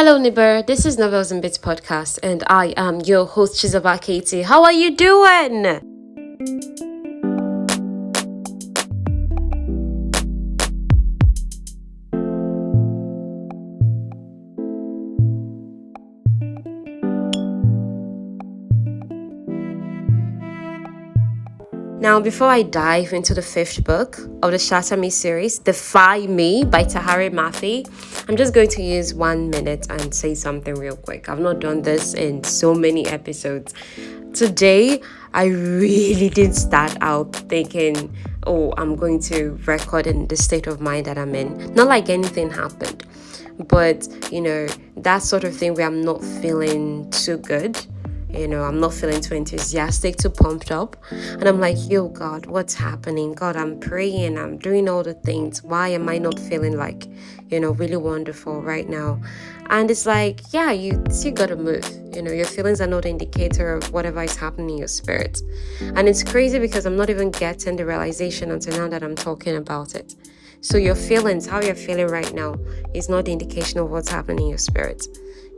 Hello, Nibber. This is Novels and Bits podcast, and I am your host, Chizoba Katie. How are you doing? Now, before I dive into the fifth book of the Shatter Me series, Defy Me by Tahereh Mafi, I'm just going to use 1 minute and say something real quick. I've not done this in so many episodes. Today, I really did start out thinking, oh, I'm going to record in the state of mind that I'm in. Not like anything happened, but that sort of thing where I'm not feeling too good. I'm not feeling too enthusiastic, too pumped up. And I'm like, yo, God, what's happening? God, I'm praying, I'm doing all the things. Why am I not feeling like, really wonderful right now? And it's like, yeah, you still gotta move. Your feelings are not an indicator of whatever is happening in your spirit. And it's crazy because I'm not even getting the realization until now that I'm talking about it. So your feelings, how you're feeling right now, is not the indication of what's happening in your spirit.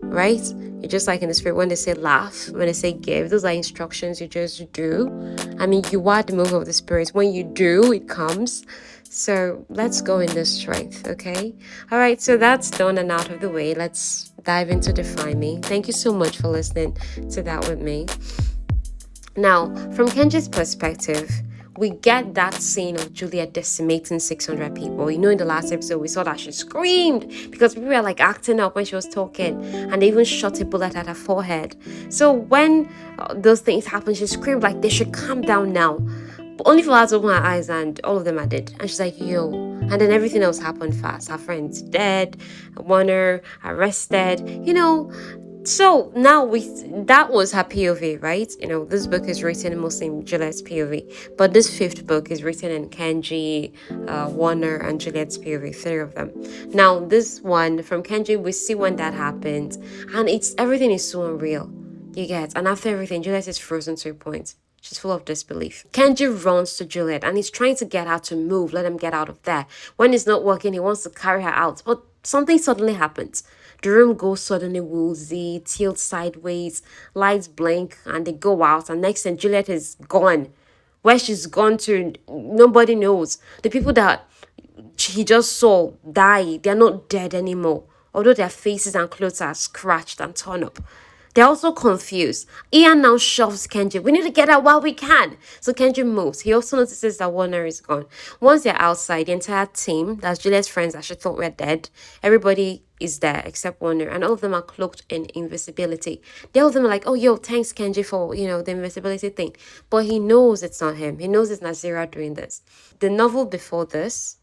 Right? You're just like in the spirit when they say laugh, when they say give, those are instructions you just do. I mean, you are the move of the spirit. When you do, it comes. So let's go in this strength, okay? All right, so that's done and out of the way. Let's dive into Defy Me. Thank you so much for listening to that with me. Now, from Kenji's perspective, we get that scene of Juliette decimating 600 people. In the last episode, we saw that she screamed because people were like acting up when she was talking, and they even shot a bullet at her forehead. So when those things happened, she screamed like they should calm down now. But only for her to open her eyes, and all of them are dead. And she's like, yo. And then everything else happened fast. Her friend's dead, Warner arrested, So now that was her POV, right? This book is written mostly in Juliette's POV, but this fifth book is written in Kenji, Warner, and Juliette's POV, three of them. Now, this one from Kenji, we see when that happened, and everything is so unreal. You get, and after everything, Juliette is frozen to a point. She's full of disbelief. Kenji runs to Juliette and he's trying to get her to move, let him get out of there. When it's not working, he wants to carry her out, but something suddenly happens. The room goes suddenly woozy, tilts sideways, lights blink, and they go out. And next thing, Juliette is gone. Where she's gone to, nobody knows. The people that he just saw die, they're not dead anymore. Although their faces and clothes are scratched and torn up. They're also confused. Ian now shoves Kenji. We need to get out while we can. So Kenji moves. He also notices that Warner is gone. Once they're outside, the entire team, that's Juliet's friends that she thought were dead, everybody is there except Warner. And all of them are cloaked in invisibility. All of them are like, oh, yo, thanks, Kenji, for, the invisibility thing. But he knows it's not him. He knows it's Nazira doing this. The novel before this,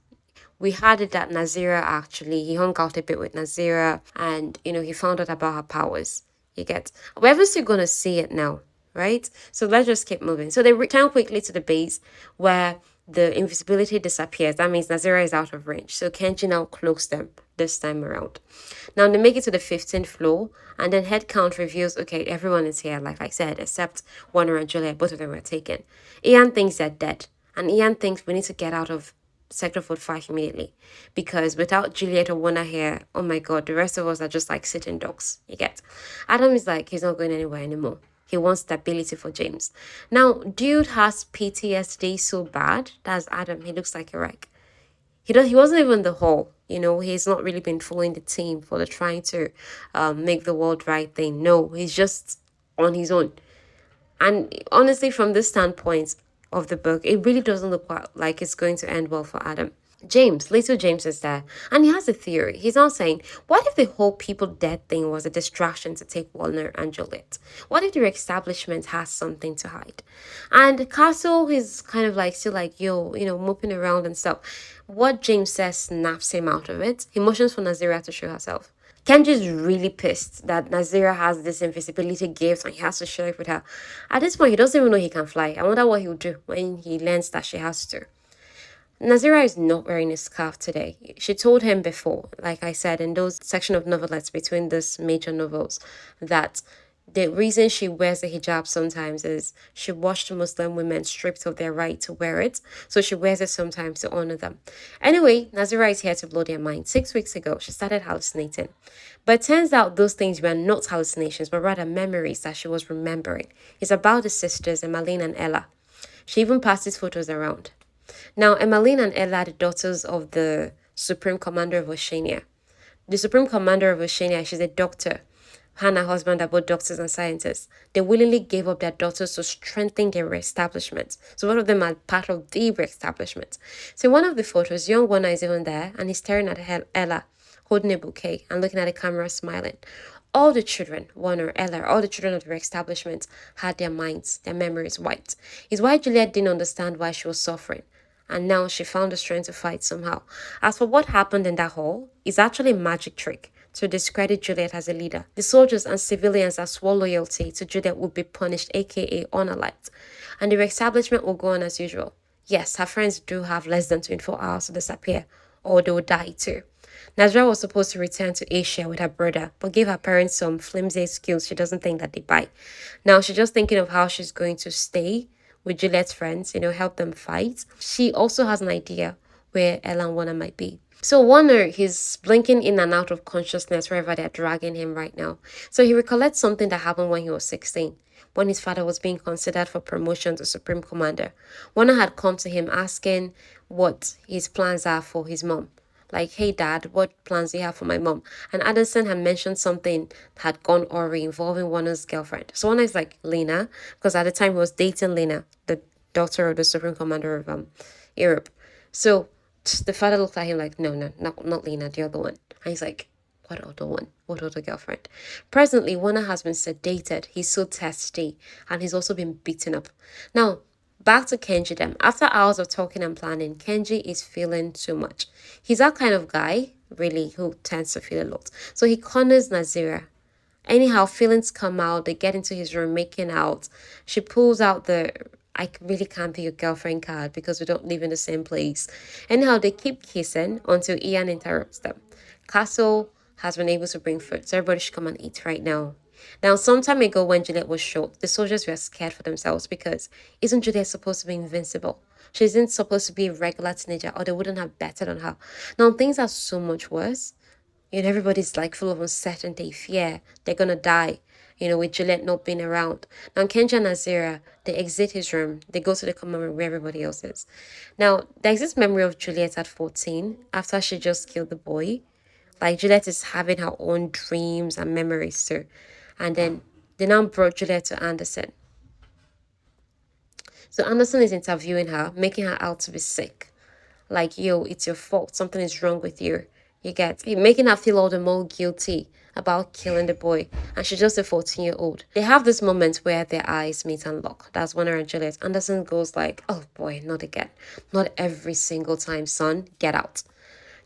we had it that he hung out a bit with Nazira and, he found out about her powers. You get. We're obviously going to see it now, right? So let's just keep moving. So they return quickly to the base where the invisibility disappears. That means Nazira is out of range. So Kenji now cloaks them this time around. Now they make it to the 15th floor and then head count reveals, okay, everyone is here, like I said, except Warner and Juliette. Both of them were taken. Ian thinks they're dead. And Ian thinks we need to get out of Sector 45 immediately, because without Juliette or Warner here, oh my god, the rest of us are just like sitting ducks. You get. Adam is like, he's not going anywhere anymore. He wants stability for James. Now, dude has PTSD so bad. That's Adam. He looks like a wreck. He wasn't even the whole. He's not really been following the team for the trying to make the world right thing. No, he's just on his own. And honestly, from this standpoint of the book, it really doesn't look like it's going to end well for Adam. Little James is there, and he has a theory. He's now saying, what if the whole people dead thing was a distraction to take Warner and Juliette? What if the establishment has something to hide? And Castle is kind of like still like, moping around and stuff. What James says snaps him out of it. He motions for Nazira to show herself. Kenji's really pissed that Nazira has this invisibility gift and he has to share it with her. At this point, he doesn't even know he can fly. I wonder what he'll do when he learns that she has to. Nazira is not wearing a scarf today. She told him before, like I said, in those section of novelettes between these major novels, that The reason she wears the hijab sometimes is she watched Muslim women stripped of their right to wear it. So she wears it sometimes to honor them. Anyway, Nazira is here to blow their mind. 6 weeks ago, she started hallucinating. But it turns out those things were not hallucinations, but rather memories that she was remembering. It's about the sisters, Emmeline and Ella. She even passes photos around. Now, Emmeline and Ella are the daughters of the Supreme Commander of Oceania. The Supreme Commander of Oceania, she's a doctor. Her and her husband are both doctors and scientists. They willingly gave up their daughters to strengthen their establishment. So one of them are part of the establishment. So in one of the photos, young Warner is even there and he's staring at Ella, holding a bouquet and looking at the camera smiling. All the children, Warner, Ella, all the children of the establishment had their minds, their memories wiped. It's why Juliette didn't understand why she was suffering. And now she found the strength to fight somehow. As for what happened in that hall, it's actually a magic trick to discredit Juliette as a leader. The soldiers and civilians that swore loyalty to Juliette would be punished, aka unalived. And the establishment will go on as usual. Yes, her friends do have less than 24 hours to disappear, or they will die too. Nazra was supposed to return to Asia with her brother, but gave her parents some flimsy excuse she doesn't think that they buy. Now she's just thinking of how she's going to stay with Juliette's friends, help them fight. She also has an idea where Ella and Warner might be. So Warner, he's blinking in and out of consciousness wherever they're dragging him right now. So he recollects something that happened when he was 16, when his father was being considered for promotion to Supreme Commander. Warner had come to him asking what his plans are for his mom. Like, hey dad, what plans do you have for my mom? And Addison had mentioned something had gone awry involving Warner's girlfriend. So Warner is like, Lena, because at the time he was dating Lena, the daughter of the Supreme Commander of Europe. So the father looked at him like, no, not Lena, the other one. And he's like, what other one? What other girlfriend? Presently, Warner has been sedated. He's so testy. And he's also been beaten up. Now, back to Kenji then. After hours of talking and planning, Kenji is feeling too much. He's that kind of guy, really, who tends to feel a lot. So he corners Nazira. Anyhow, feelings come out. They get into his room, making out. She pulls out the I really can't be your girlfriend card because we don't live in the same place. Anyhow, they keep kissing until Ian interrupts them. Castle has been able to bring food, so everybody should come and eat right now. Now, some time ago when Juliette was shot, the soldiers were scared for themselves because isn't Juliette supposed to be invincible? She isn't supposed to be a regular teenager or they wouldn't have betted on her. Now, things are so much worse. Everybody's like full of uncertainty, fear, they're gonna die, with Juliette not being around. Now, Kenji and Azira, they exit his room, they go to the common room where everybody else is. Now, there's this memory of Juliette at 14, after she just killed the boy. Like, Juliette is having her own dreams and memories too. And then they now brought Juliette to Anderson. So Anderson is interviewing her, making her out to be sick. Like, yo, it's your fault, something is wrong with you. You get making her feel all the more guilty about killing the boy. And she's just a 14-year-old. They have this moment where their eyes meet and lock. That's Warner and Juliette. Anderson goes like, oh boy, not again. Not every single time, son. Get out.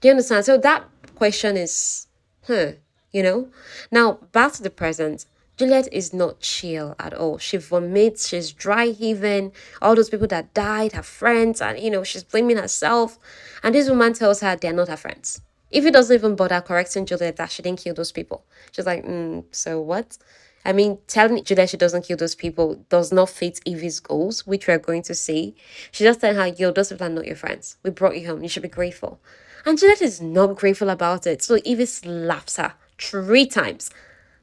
Do you understand? So that question is, Now, back to the present. Juliette is not chill at all. She vomits, she's dry heaving, all those people that died, her friends, and she's blaming herself. And this woman tells her they're not her friends. If it doesn't even bother correcting Juliette that she didn't kill those people. She's like, so what? I mean, telling Juliette she doesn't kill those people does not fit Evie's goals, which we're going to see. She just telling her, yo, those people are not your friends. We brought you home. You should be grateful. And Juliette is not grateful about it. So Evie slaps her 3 times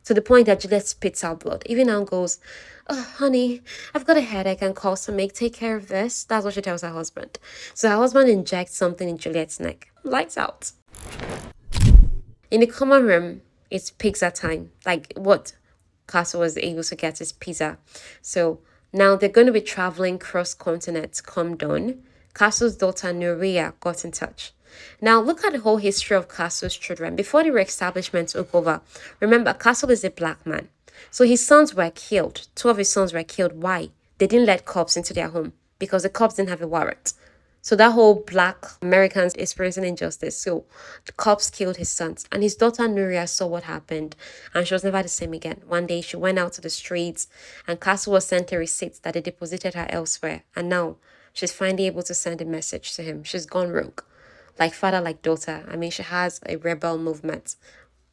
to the point that Juliette spits out blood. Evie now goes, oh, honey, I've got a headache and calls to make. Take care of this. That's what she tells her husband. So her husband injects something in Juliette's neck. Lights out. In the common room, it's pizza time. Like what Castle was able to get is pizza. So now they're going to be traveling cross-continent come dawn. Castle's daughter Nuria got in touch. Now look at the whole history of Castle's children. Before the re-establishment took over, remember Castle is a black man. So his sons were killed. 2 of his sons were killed. Why? They didn't let cops into their home because the cops didn't have a warrant. So that whole black Americans experiencing injustice. So the cops killed his sons. And his daughter Nuria saw what happened. And she was never the same again. One day she went out to the streets and Castle was sent a receipt that they deposited her elsewhere. And now she's finally able to send a message to him. She's gone rogue. Like father, like daughter. I mean, she has a rebel movement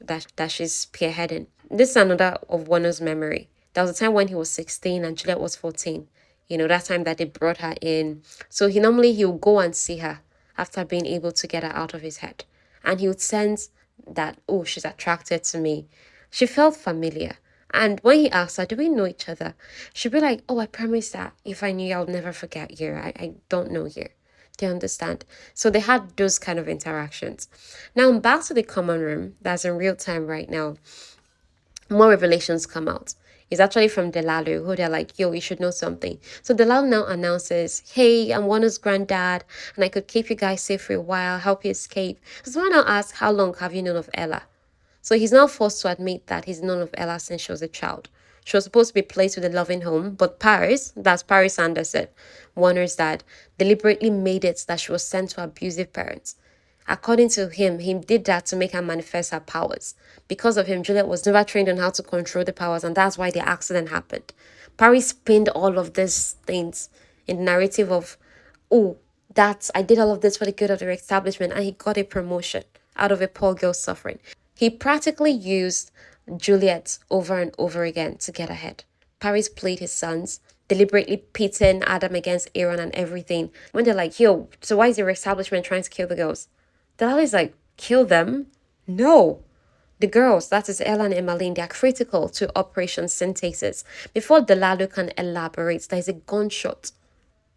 that she's spearheading. This is another of Warner's memory. There was a time when he was 16 and Juliette was 14. That time that they brought her in. So he'll go and see her after being able to get her out of his head. And he would sense that, oh, she's attracted to me. She felt familiar. And when he asked her, do we know each other? She'd be like, oh, I promise that if I knew you, I would never forget you. I don't know you. Do you understand? So they had those kind of interactions. Now, back to the common room. That's in real time right now. More revelations come out. It's actually from Delalu, who they're like, yo, you should know something. So Delalu now announces, hey, I'm Wana's granddad, and I could keep you guys safe for a while, help you escape. So Wana asks, how long have you known of Ella? So he's now forced to admit that he's known of Ella since she was a child. She was supposed to be placed with a loving home, but Paris, that's Paris Anderson, Warner's dad, deliberately made it that she was sent to abusive parents. According to him, he did that to make her manifest her powers. Because of him, Juliette was never trained on how to control the powers, and that's why the accident happened. Paris pinned all of these things in the narrative of, oh, I did all of this for the good of the establishment, and he got a promotion out of a poor girl suffering. He practically used Juliette over and over again to get ahead. Paris played his sons, deliberately pitting Adam against Aaron and everything. When they're like, yo, so why is your establishment trying to kill the girls? Delali's like, kill them? No. The girls, that is Ella and Emmeline, they are critical to Operation Synthesis. Before Delalu can elaborate, there is a gunshot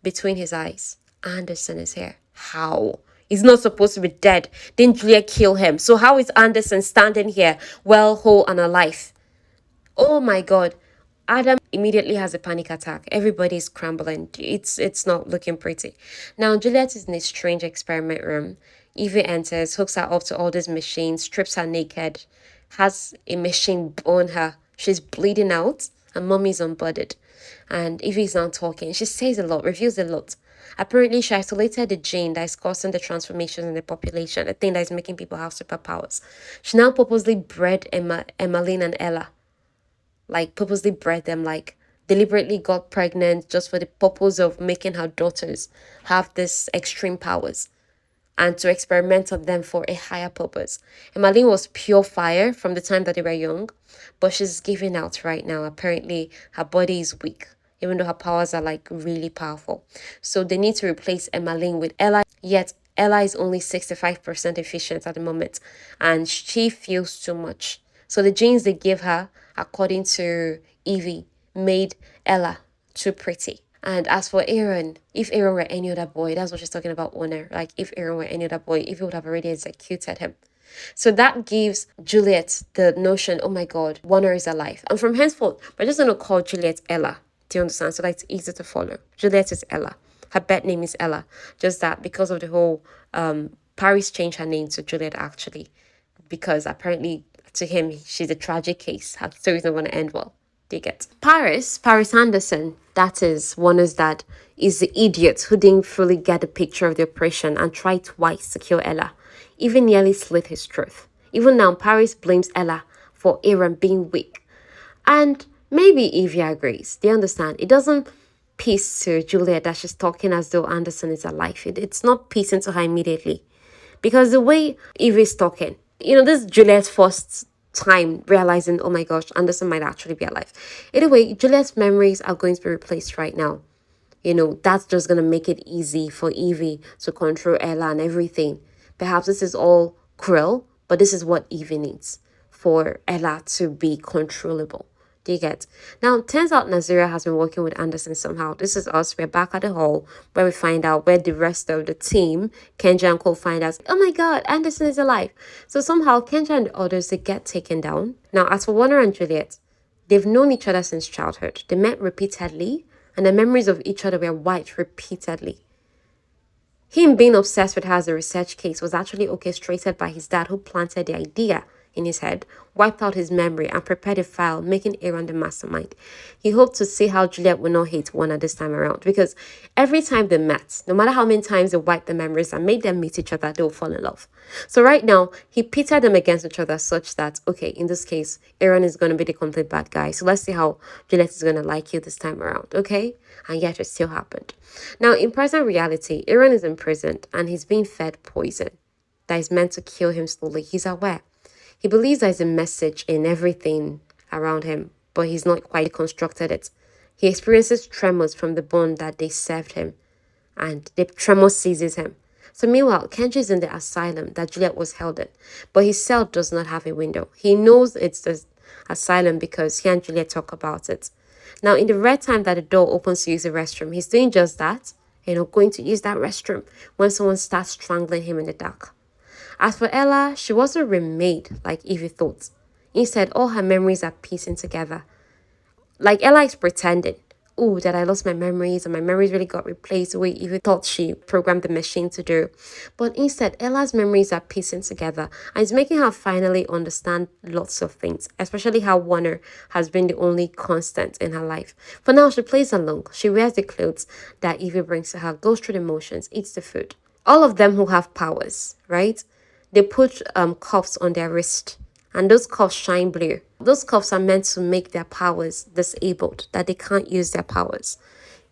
between his eyes. Anderson is here. How? He's not supposed to be dead. Didn't Juliette kill him? So how is Anderson standing here, well, whole and alive? Oh my God. Adam immediately has a panic attack. Everybody's crumbling. It's not looking pretty. Now, Juliette is in a strange experiment room. Evie enters, hooks her up to all these machines, strips her naked, has a machine burn her. She's bleeding out, and Mommy's unbodied. And Evie's not talking. She says a lot, reveals a lot. Apparently, she isolated the gene that is causing the transformations in the population, the thing that is making people have superpowers. She now purposely bred Emmeline and Ella. Purposely bred them, deliberately got pregnant just for the purpose of making her daughters have these extreme powers and to experiment on them for a higher purpose. Emmeline was pure fire from the time that they were young, but she's giving out right now. Apparently, her body is weak, even though her powers are really powerful. So they need to replace Emmeline with Ella, yet Ella is only 65% efficient at the moment, and she feels too much. So the genes they give her, according to Evie, made Ella too pretty. And as for Aaron, if Aaron were any other boy, that's what she's talking about, honor. If Aaron were any other boy, if he would have already executed him. So that gives Juliette the notion, oh my God, Warner is alive. And from henceforth, we're just going to call Juliette Ella. Do you understand? So that it's easy to follow. Juliette is Ella. Her bed name is Ella. Just that because of the whole, Paris changed her name to Juliette actually. Because apparently to him, she's a tragic case. Her story is not going to end well. Do you get? Paris Anderson, that is Warner's dad, is the idiot who didn't fully get the picture of the operation and tried twice to kill Ella. Even nearly slit his throat. Even now, Paris blames Ella for Aaron being weak. And maybe Evie agrees. Do you understand? It doesn't piece to Juliette that she's talking as though Anderson is alive. It's not piecing to her immediately. Because the way Evie is talking, this is Juliette's first time realizing, oh my gosh, Anderson might actually be alive. Anyway, Juliette's memories are going to be replaced right now. That's just going to make it easy for Evie to control Ella and everything. Perhaps this is all cruel, but this is what Evie needs for Ella to be controllable. Do you get? Now, turns out Naziria has been working with Anderson somehow. This is us. We're back at the hall where we find out where the rest of the team, Kenja and Cole, find out, oh my God, Anderson is alive. So somehow Kenja and the others, they get taken down. Now, as for Warner and Juliette, they've known each other since childhood. They met repeatedly, and the memories of each other were wiped repeatedly. Him being obsessed with her as a research case was actually orchestrated by his dad, who planted the idea in his head, wiped out his memory, and prepared a file, making Aaron the mastermind. He hoped to see how Juliette would not hate Warner this time around, because every time they met, no matter how many times they wiped the memories and made them meet each other, they would fall in love. So right now, he pitted them against each other such that, okay, in this case, Aaron is going to be the complete bad guy. So let's see how Juliette is going to like you this time around, okay? And yet it still happened. Now, in present reality, Aaron is imprisoned and he's being fed poison that is meant to kill him slowly. He's aware. He believes there's a message in everything around him, but he's not quite constructed it. He experiences tremors from the bond that they served him, and the tremor seizes him. So meanwhile, Kenji is in the asylum that Juliette was held in, but his cell does not have a window. He knows it's the asylum because he and Juliette talk about it. Now, in the rare time that the door opens to use the restroom, he's doing just that, going to use that restroom when someone starts strangling him in the dark. As for Ella, she wasn't remade like Evie thought. Instead, all her memories are piecing together. Like Ella is pretending, oh, that I lost my memories and my memories really got replaced the way Evie thought she programmed the machine to do. But instead, Ella's memories are piecing together and it's making her finally understand lots of things, especially how Warner has been the only constant in her life. For now, she plays along. She wears the clothes that Evie brings to her, goes through the motions, eats the food. All of them who have powers, right? They put cuffs on their wrist and those cuffs shine blue. Those cuffs are meant to make their powers disabled, that they can't use their powers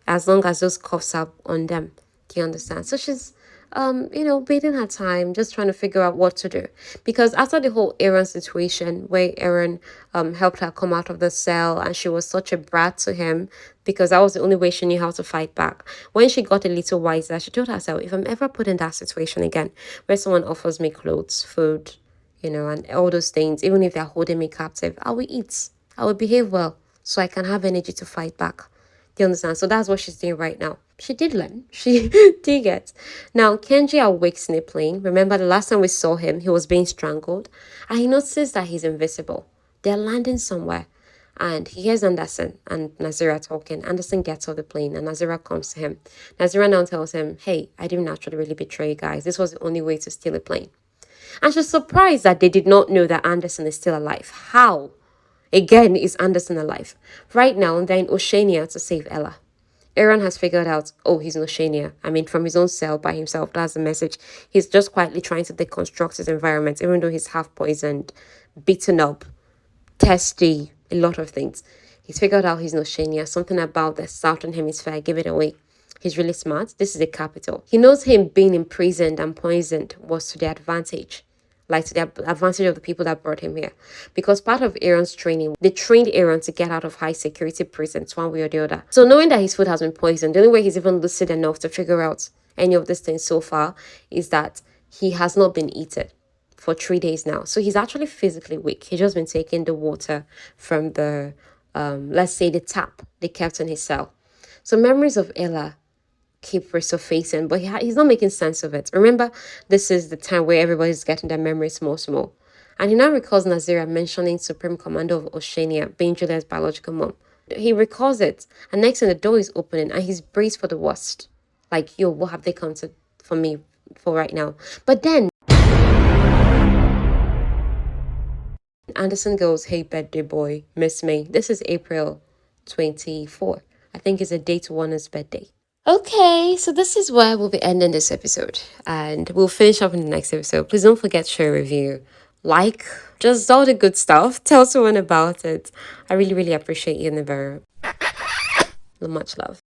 as long as those cuffs are on them. Do you understand? So she's, beating her time, just trying to figure out what to do. Because after the whole Aaron situation, where Aaron helped her come out of the cell and she was such a brat to him, because that was the only way she knew how to fight back. When she got a little wiser, she told herself, if I'm ever put in that situation again, where someone offers me clothes, food, and all those things, even if they're holding me captive, I will eat. I will behave well so I can have energy to fight back. Do you understand? So that's what she's doing right now. She did learn. She did get. Now, Kenji awakes in a plane. Remember the last time we saw him, he was being strangled. And he notices that he's invisible. They're landing somewhere. And he hears Anderson and Nazira talking. Anderson gets off the plane and Nazira comes to him. Nazira now tells him, hey, I didn't actually really betray you guys. This was the only way to steal a plane. And she's surprised that they did not know that Anderson is still alive. How? Again, is Anderson alive? Right now, they're in Oceania to save Ella. Aaron has figured out, oh, he's in Oceania. I mean, from his own cell by himself. That's the message. He's just quietly trying to deconstruct his environment, even though he's half poisoned, beaten up, testy, a lot of things. He's figured out he's in Oceania. Something about the southern hemisphere gave it away. He's really smart. This is the capital. He knows him being imprisoned and poisoned was to their advantage. Like to the advantage of the people that brought him here. Because part of Aaron's training, they trained Aaron to get out of high security prisons one way or the other. So knowing that his food has been poisoned, the only way he's even lucid enough to figure out any of these things so far is that he has not been eaten for 3 days now. So he's actually physically weak. He's just been taking the water from the, let's say the tap they kept in his cell. So memories of Ella keep resurfacing, but he's not making sense of it. Remember, this is the time where everybody's getting their memories more. And he now recalls Nazira mentioning Supreme Commander of Oceania being Juliette's biological mom. He recalls it, and next thing the door is opening, and he's braced for the worst. Like, yo, what have they come to for me for right now? But then Anderson goes, hey, birthday boy, miss me. This is April 24. I think it's a day to Warner's birthday. Okay, so this is where we'll be ending this episode, and we'll finish up in the next episode. Please don't forget to share a review, like, just all the good stuff. Tell someone about it. I really, really appreciate you, Never. Much love.